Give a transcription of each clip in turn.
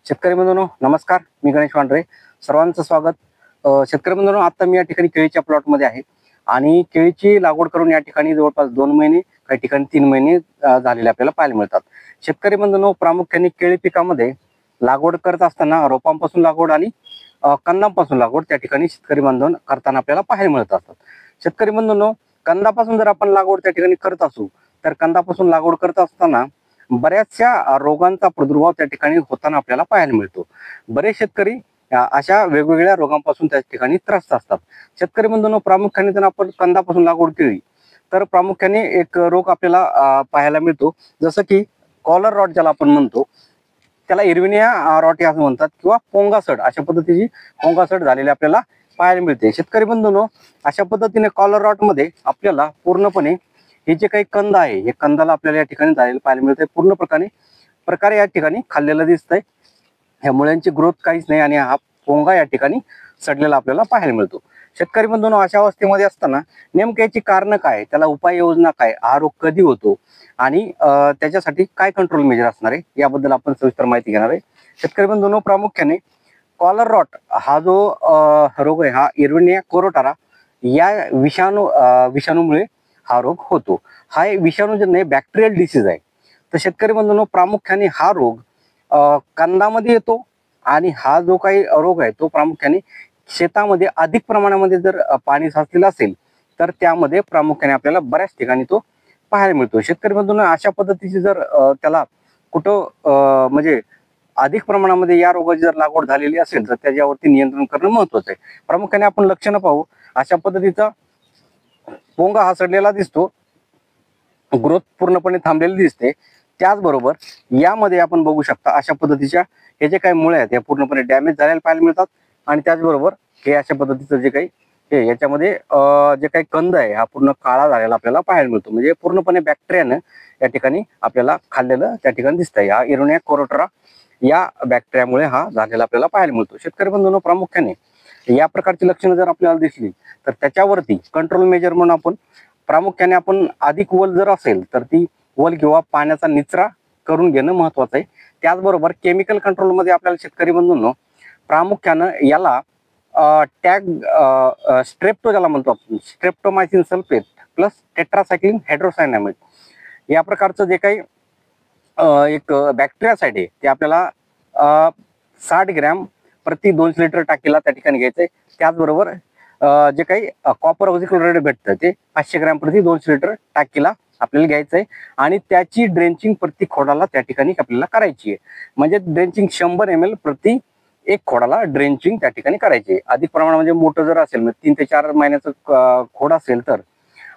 शेतकरी बंधूंनो नमस्कार, मी गणेश वांडरे. सर्वांचं स्वागत. शेतकरी बंधूंनो, आता मी या ठिकाणी केळीच्या प्लॉटमध्ये आहे आणि केळीची लागवड करून या ठिकाणी जवळपास 2 महिने, काही ठिकाणी 3 महिने झालेले आपल्याला पाहायला मिळतात. शेतकरी बंधूंनो, प्रामुख्याने केळी पिकामध्ये लागवड करत असताना रोपांपासून लागवड आणि कंदापासून लागवड त्या ठिकाणी शेतकरी बांधव करताना आपल्याला पाहायला मिळत असतात. शेतकरी बंधूंनो, कंदापासून जर आपण लागवड त्या ठिकाणी करत असू तर कंदापासून लागवड करत असताना बऱ्याचशा रोगांचा प्रादुर्भाव त्या ठिकाणी होताना आपल्याला पाहायला मिळतो. बरेच शेतकरी अशा वेगवेगळ्या रोगांपासून त्या ठिकाणी त्रस्त असतात. शेतकरी बंधूंनो, प्रामुख्याने जर आपण कंदापासून लागवड केली तर प्रामुख्याने एक रोग आपल्याला पाहायला मिळतो, जसं की कॉलर रॉट ज्याला आपण म्हणतो, त्याला इरविनिया रॉटी असं म्हणतात किंवा पोंगासड, अशा पद्धतीची पोंगासड झालेली आपल्याला पाहायला मिळते. शेतकरी बंधूंनो, अशा पद्धतीने कॉलर रॉट मध्ये आपल्याला पूर्णपणे हे जे काही कंद आहे, हे कंदाला आपल्याला या ठिकाणी झालेलं पाहायला मिळतंय. पूर्ण प्रकारे या ठिकाणी खाल्लेलं दिसतंय. ह्या मुळ्यांची ग्रोथ काहीच नाही आणि हा पोंगा या ठिकाणी सडलेला आपल्याला पाहायला मिळतो. शेतकरी बंधूंनो, अशा अवस्थेमध्ये असताना नेमक्या याची कारण काय, त्याला उपाययोजना काय, हा रोग कधी होतो आणि त्याच्यासाठी काय कंट्रोल मेजर असणार आहे याबद्दल आपण सविस्तर माहिती घेणार आहे. शेतकरी बंधूंनो, प्रामुख्याने कॉलर रॉट हा जो रोग आहे, हा इरविनिया कोरोटारा या विषाणूमुळे हा रोग होतो. हा विषाणूजन्य बॅक्टेरियल डिसीज आहे. तर शेतकरी बंधूंनो, प्रामुख्याने हा रोग कंदामध्ये येतो आणि हा जो काही रोग आहे तो प्रामुख्याने शेतामध्ये अधिक प्रमाणामध्ये जर पाणी साचलेलं असेल तर त्यामध्ये प्रामुख्याने आपल्याला बऱ्याच ठिकाणी तो पाहायला मिळतो. शेतकरी बंधूंनो, अशा पद्धतीची जर त्याला कुठं म्हणजे अधिक प्रमाणामध्ये या रोगाची जर लागवड झालेली असेल तर त्याच्यावरती नियंत्रण करणं महत्वाचं आहे. प्रामुख्याने आपण लक्षणं पाहू. अशा पद्धतीचा पोंगा हा सडलेला दिसतो, ग्रोथ पूर्णपणे थांबलेली दिसते. त्याचबरोबर यामध्ये आपण बघू शकता अशा पद्धतीच्या हे जे काही मुळे आहेत, हे पूर्णपणे डॅमेज झालेले पाहायला मिळतात. आणि त्याचबरोबर हे अशा पद्धतीचं जे काही हे याच्यामध्ये जे काही कंद आहे हा पूर्ण काळा झालेला आपल्याला पाहायला मिळतो. म्हणजे पूर्णपणे बॅक्टेरियानं या ठिकाणी आपल्याला खाल्लेलं त्या ठिकाणी दिसतंय. हा इरविनिया कोरोटारा या बॅक्टेरियामुळे हा झालेला आपल्याला पाहायला मिळतो. शेतकरी बंधूंनो, प्रामुख्याने या प्रकारची लक्षणं जर आपल्याला दिसली तर त्याच्यावरती कंट्रोल मेजर म्हणून आपण प्रामुख्याने आपण अधिक वल जर असेल तर ती वल किंवा पाण्याचा निचरा करून घेणं महत्वाचं आहे. त्याचबरोबर केमिकल कंट्रोलमध्ये आपल्याला शेतकरी बंधूंनो प्रामुख्यानं याला स्ट्रेप्टो ज्याला म्हणतो आपण, स्ट्रेप्टोमायसिन सल्फेट प्लस टेट्रासायक्लिन हायड्रोसायनामाइड या प्रकारचं जे काही एक बॅक्टेरियासाइड आहे ते आपल्याला 60 ग्रॅम प्रति 200 लिटर टाकीला त्या ठिकाणी घ्यायचंय. त्याचबरोबर जे काही कॉपर ऑक्झिक्लोराइड भेटतं ते 500 ग्रॅम प्रति 200 लिटर टाकीला आपल्याला घ्यायचंय आणि त्याची ड्रेंचिंग प्रति खोडाला त्या ठिकाणी आपल्याला करायची आहे. म्हणजे ड्रेंचिंग 100 ml प्रति 1 खोडाला ड्रेंचिंग त्या ठिकाणी करायची आहे. अधिक प्रमाणामध्ये मोठं जर असेल, म्हणजे 3 ते 4 महिन्याचं खोड असेल तर,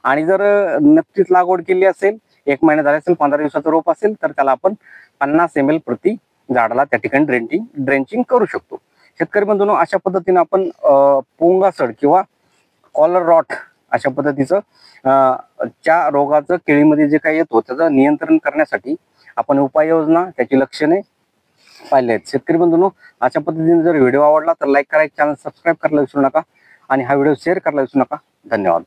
आणि जर नक्कीच लागवड केली असेल, 1 महिना झाला असेल, 15 दिवसाचं रोप असेल तर त्याला आपण 50 ml प्रति झाडाला त्या ठिकाणी ड्रेंचिंग करू शकतो. शेतकरी बंधूंनो, अशा पद्धतीने आपण पोंगासड किंवा कॉलर रॉट अशा पद्धतीचं त्या रोगाचं केळीमध्ये जे काही येतो त्याचं नियंत्रण करण्यासाठी आपण उपाययोजना, त्याची लक्षणे पाहिले आहेत. शेतकरी बंधूंनो, अशा पद्धतीने जर व्हिडिओ आवडला तर लाईक करायचं, चॅनल सबस्क्राईब करायला विसरू नका आणि हा व्हिडिओ शेअर करायला विसरू नका. धन्यवाद.